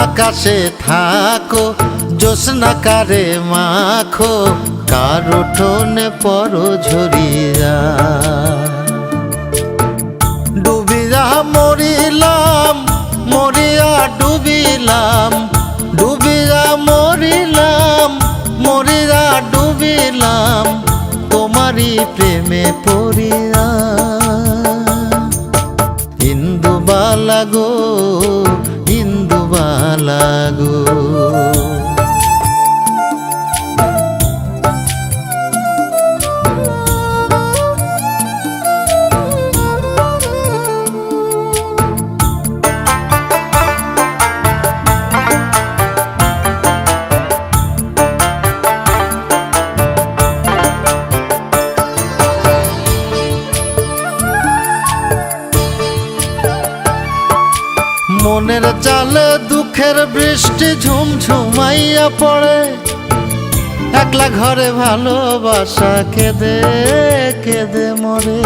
আকাশে থাকো জ্যোৎস্না কারে মাখো কার উঠোনে পরো ঝরিয়া ডুবিয়া মরিলাম মরিয়া ডুবিলাম ডুবিয়া মরিলাম মরিয়া ডুবিলাম তোমারই প্রেমে পড়িয়া ইন্দুবালা গো ইন্দুবালা গো মনের জালে দুঃখের বৃষ্টি ঝুমঝুমাইয়া পড়ে একলা ঘরে ভালোবাসা কেঁদে কেঁদে মরে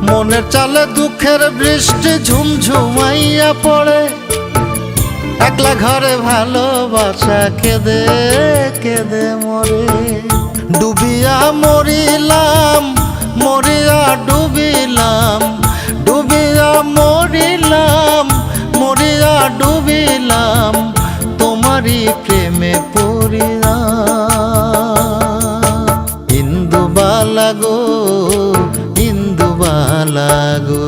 মনের জালে দুঃখের বৃষ্টি ঝুমঝুমাইয়া পড়ে একলা ঘরে ভালোবাসা কেঁদে কেঁদে মরে ডুবিয়া মরিলাম মরিয়া ডুবিলাম ডুবিয়া মরিলাম মরিয়া ডুবিলাম তোমারই প্রেমে পড়িয়া ইন্দুবালা গো ইন্দুবালা গো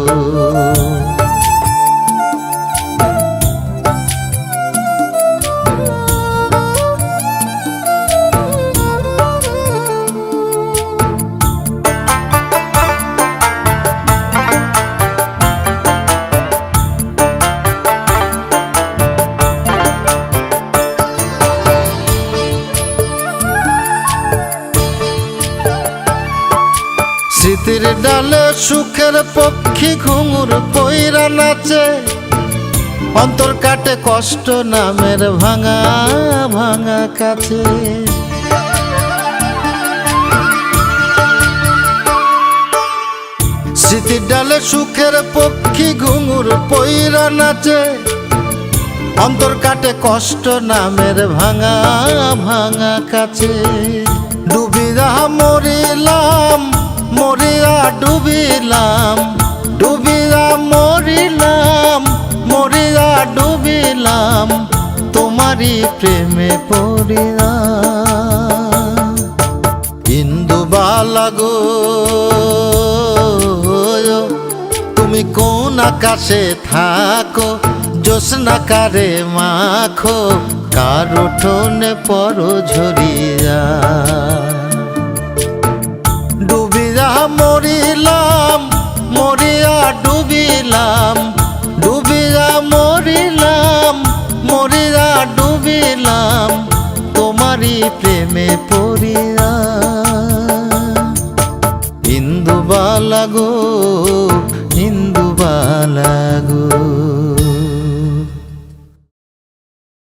স্মৃতির ডালে সুখের পক্ষী ঘুঙুর পইরা নাচে অন্তর কাটে কষ্ট নামের ভাঙা ভাঙা কাছে স্মৃতির ডালে সুখের পক্ষী ঘুঙুর পইরা নাচে অন্তর কাটে কষ্ট নামের ভাঙা ভাঙা কাছে ডুবিয়া মরিলাম মরিয়া ডুবিলাম ডুবিয়া মরিলাম মরিয়া ডুবিলাম তোমারই প্রেমে পড়িয়া ইন্দুবালা গো তুমি কোন আকাশে থাকো জ্যোৎস্না কারে মাখো কার উঠোনে পরো ঝরিয়া ডুবিয়া মরিলাম মরিয়া ডুবিলাম ডুবিয়া মরিলাম মরিয়া ডুবিলাম তোমারই প্রেমে পড়িয়া ইন্দুবালা গো ইন্দুবালা গো।